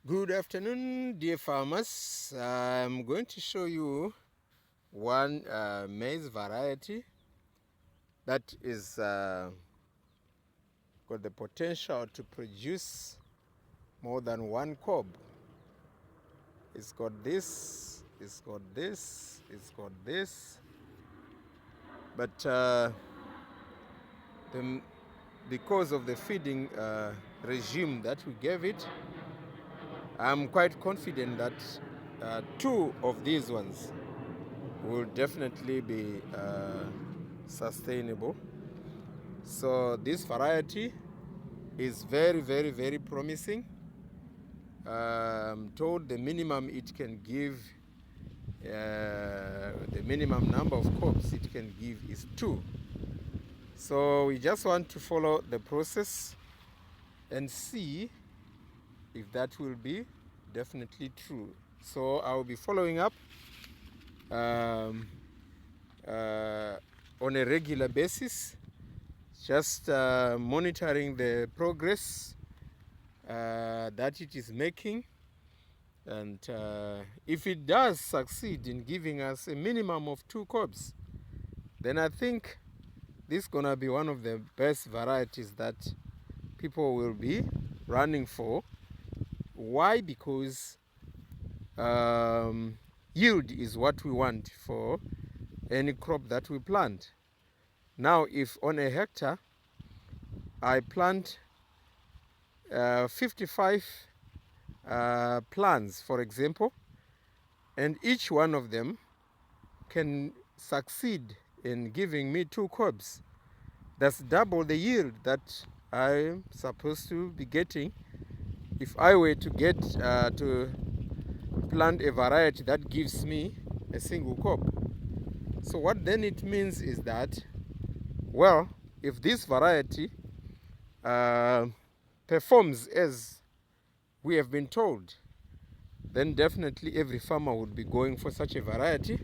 Good afternoon, dear farmers. I'm going to show you one maize variety that is got the potential to produce more than one cob. It's got this, it's got this, it's got this, but because of the feeding regime that we gave it, I'm quite confident that two of these ones will definitely be sustainable. So this variety is very promising. I'm told the minimum it can give, the minimum number of crops it can give is 2. So we just want to follow the process and see if that will be definitely true. So I'll be following up um, on a regular basis, just monitoring the progress that it is making, and if it does succeed in giving us a minimum of 2 cobs, then I think this is gonna be one of the best varieties that people will be running for. Why? Because yield is what we want for any crop that we plant. Now, if on a hectare I plant 55 plants, for example, and each one of them can succeed in giving me 2 cobs, that's double the yield that I'm supposed to be getting if I were to get to plant a variety that gives me a single cob. So what then it means is that, well, if this variety performs as we have been told, then definitely every farmer would be going for such a variety.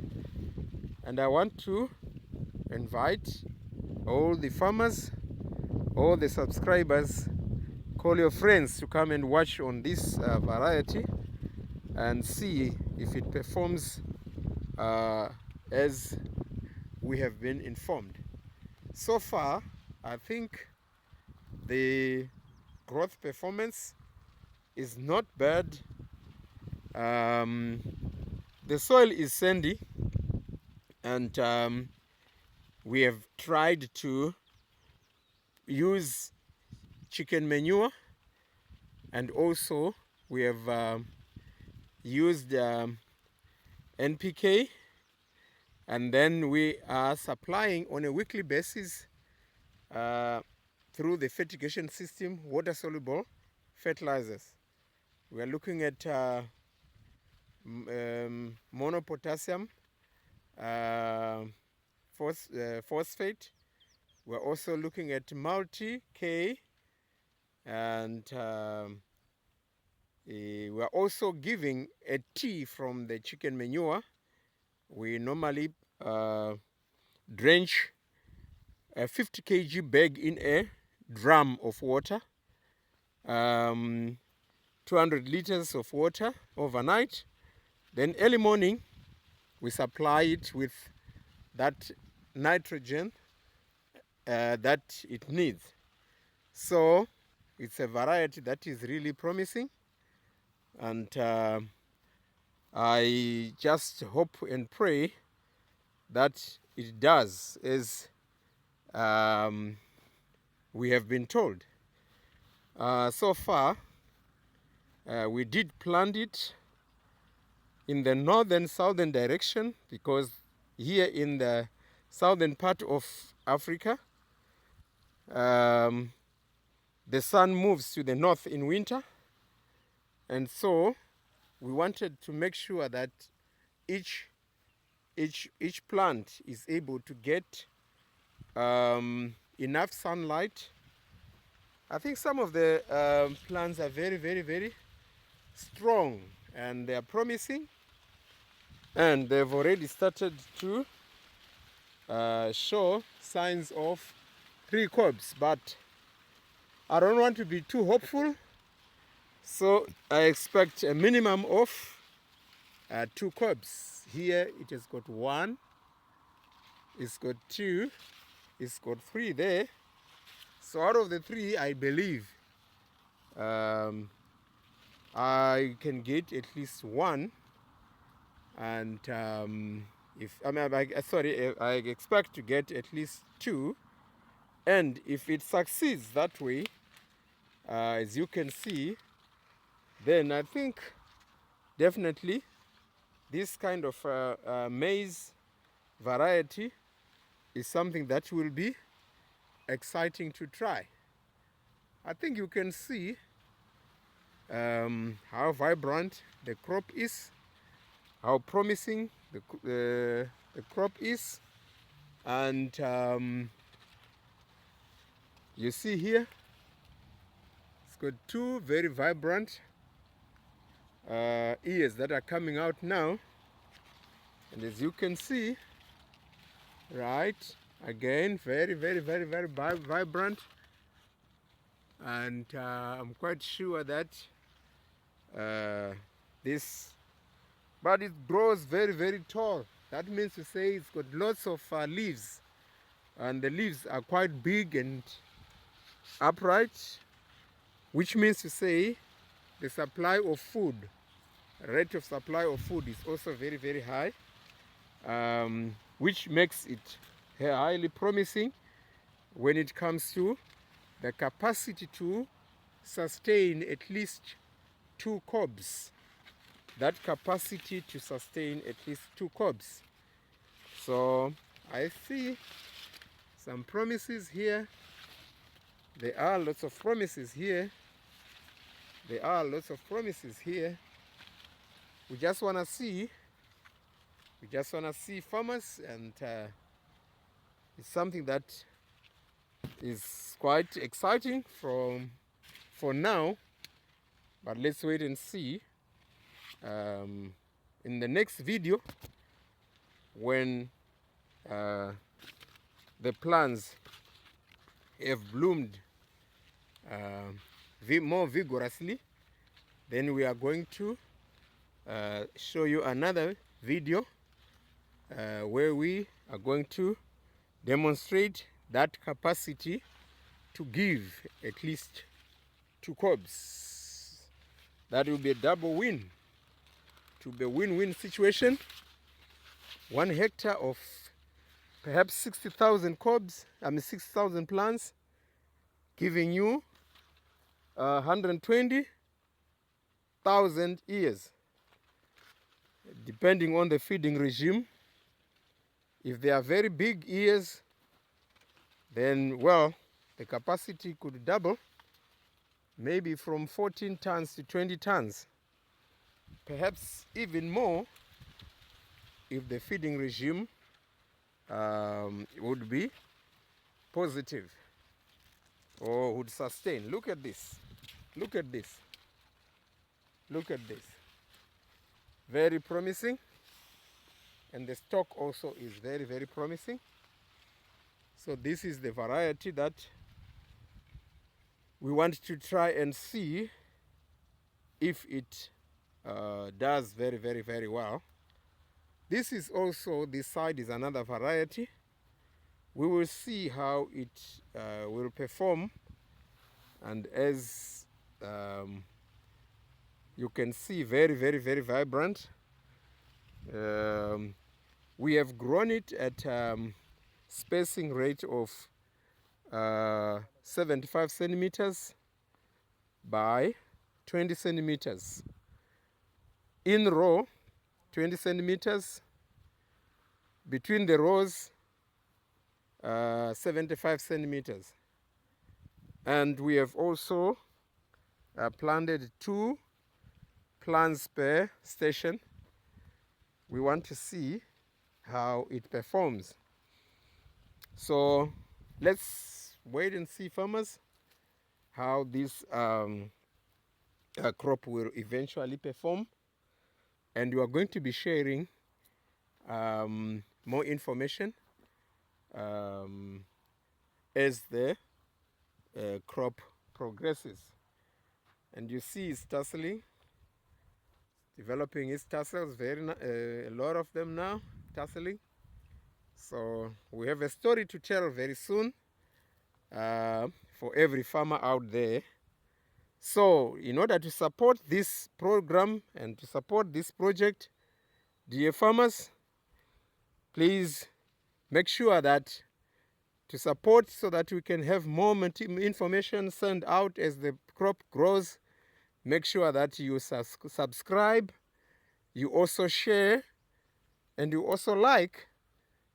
And I want to invite all the farmers, all the subscribers, call your friends to come and watch on this variety and see if it performs as we have been informed. So far, I think the growth performance is not bad. The soil is sandy, and we have tried to use chicken manure, and also we have used NPK, and then we are supplying on a weekly basis through the fertigation system water soluble fertilizers. We are looking at monopotassium, phosphate. We're also looking at multi-K, and we're also giving a tea from the chicken manure. We normally drench a 50 kg bag in a drum of water, 200 liters of water overnight. Then early morning, we supply it with that nitrogen that it needs. So it's a variety that is really promising, and I just hope and pray that it does as we have been told. So far, we did plant it in the northern southern direction, because here in the southern part of Africa, the sun moves to the north in winter, and so we wanted to make sure that each plant is able to get enough sunlight. I think some of the plants are very strong, and they are promising, and they've already started to show signs of 3 cobs, but I don't want to be too hopeful. So I expect a minimum of 2 cobs. Here it has got 1, it's got 2, it's got 3 there. So out of the 3, I believe I can get at least 1. And if I expect to get at least 2. And if it succeeds that way, as you can see, then I think definitely this kind of maize variety is something that will be exciting to try. I think you can see how vibrant the crop is, how promising the crop is, and you see here it's got 2 very vibrant ears that are coming out now, and as you can see, right, again very vibrant, and I'm quite sure that this, but it grows very tall. That means to say it's got lots of leaves, and the leaves are quite big and upright, which means to say the supply of food, rate of supply of food is also very high, which makes it highly promising when it comes to the capacity to sustain at least 2 cobs. That capacity to sustain at least 2 cobs. So I see some promises here. There are lots of promises here. There are lots of promises here. We just want to see farmers, and it's something that is quite exciting for now, but let's wait and see in the next video when the plants have bloomed more vigorously. Then we are going to show you another video where we are going to demonstrate that capacity to give at least 2 cobs. That will be a double win, to be a win-win situation. 1 hectare of perhaps 60,000 cobs, 6,000 plants, giving you 120,000 ears, depending on the feeding regime. If they are very big ears, then, well, the capacity could double, maybe from 14 tons to 20 tons, perhaps even more if the feeding regime would be positive or would sustain. Look at this. Look at this. Look at this. Very promising. And the stock also is very promising. So this is the variety that we want to try and see if it does very well. This is also, this side is another variety. We will see how it will perform, and as you can see, very vibrant. We have grown it at spacing rate of 75 centimeters by 20 centimeters. In row, 20 centimeters. Between the rows, 75 centimeters. And we have also planted 2 plants per station. We want to see how it performs. So let's wait and see, farmers, how this crop will eventually perform. And we are going to be sharing more information as the crop progresses. And you see it's tasseling, developing its tassels, a lot of them now, tasseling. So we have a story to tell very soon for every farmer out there. So in order to support this program and to support this project, dear farmers, please make sure that to support so that we can have more information sent out as the crop grows. Make sure that you subscribe, you also share, and you also like.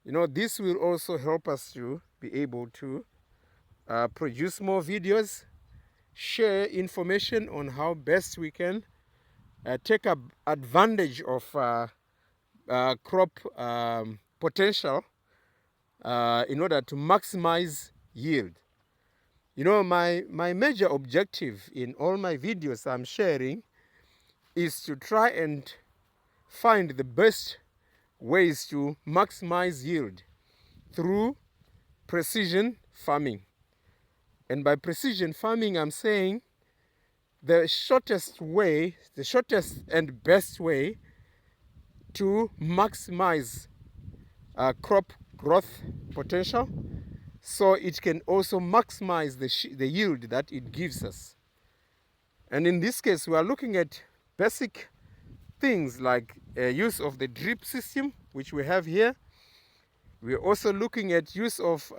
You know, this will also help us to be able to produce more videos, share information on how best we can take advantage of crop potential in order to maximize yield. You know, my major objective in all my videos I'm sharing is to try and find the best ways to maximize yield through precision farming. And by precision farming, I'm saying the shortest and best way to maximize crop growth potential, so it can also maximize the yield that it gives us. And in this case, we are looking at basic things like use of the drip system, which we have here. We are also looking at use of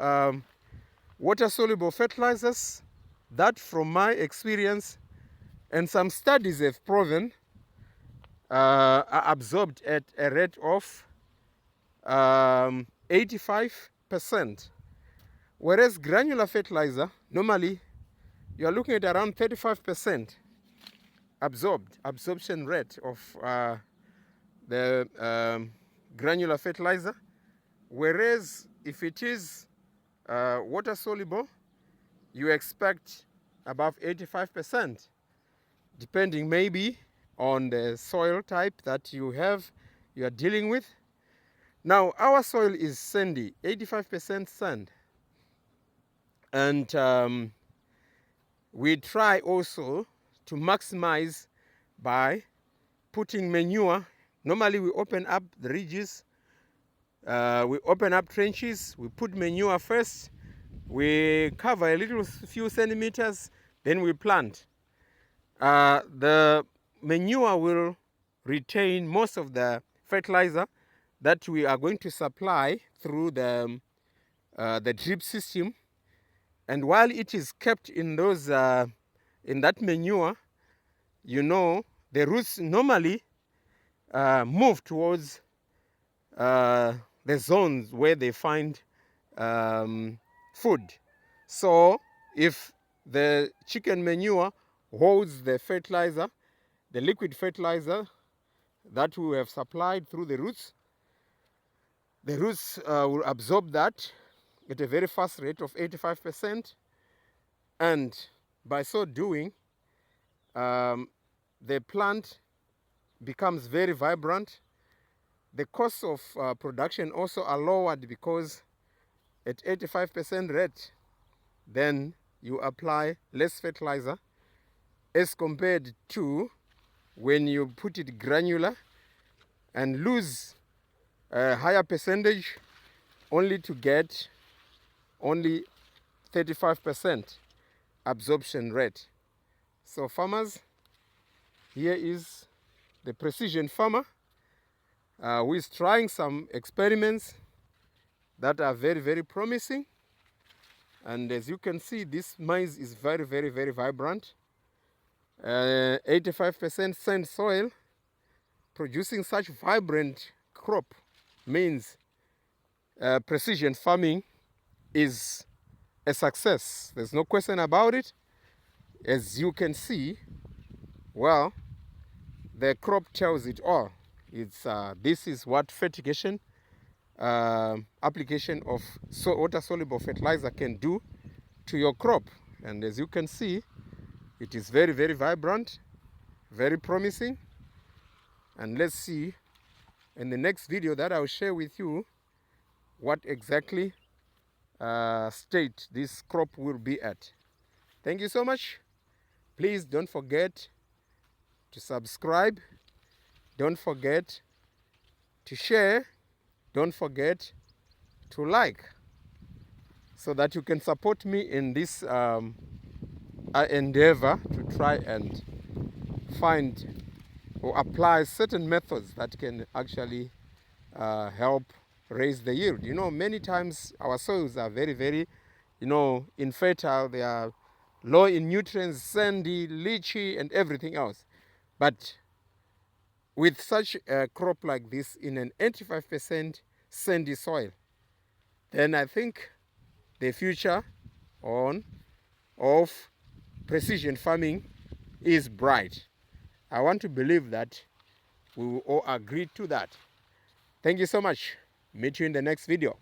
water-soluble fertilizers that, from my experience and some studies have proven, are absorbed at a rate of 85%. Whereas granular fertilizer, normally you are looking at around 35% absorption rate of the granular fertilizer. Whereas if it is water soluble, you expect above 85%, depending maybe on the soil type that you are dealing with. Now, our soil is sandy, 85% sand. And we try also to maximize by putting manure. Normally we open up the ridges, we open up trenches, we put manure first, we cover a few centimeters, then we plant. The manure will retain most of the fertilizer that we are going to supply through the drip system. And while it is kept in that manure, you know, the roots normally move towards the zones where they find food. So if the chicken manure holds the fertilizer, the liquid fertilizer that we have supplied through the roots will absorb that at a very fast rate of 85%, and by so doing, the plant becomes very vibrant. The costs of production also are lowered, because at 85% rate, then you apply less fertilizer as compared to when you put it granular and lose a higher percentage only to get only 35% absorption rate. So farmers, here is the precision farmer who is trying some experiments that are very, very promising. And as you can see, this maize is very, very, very vibrant. 85% sand soil producing such vibrant crop means precision farming is a success. There's no question about it. As you can see, well, the crop tells it all. This is what fertigation application of water-soluble fertilizer can do to your crop. And as you can see, it is very, very vibrant, very promising. And let's see in the next video that I'll share with you what exactly state this crop will be at. Thank you so much. Please don't forget to subscribe. Don't forget to share. Don't forget to like, so that you can support me in this endeavor to try and find or apply certain methods that can actually help raise the yield. You know, many times our soils are very, very, infertile. They are low in nutrients, sandy, leachy, and everything else. But with such a crop like this in an 85% sandy soil, then I think the future of precision farming is bright. I want to believe that we will all agree to that. Thank you so much. Meet you in the next video.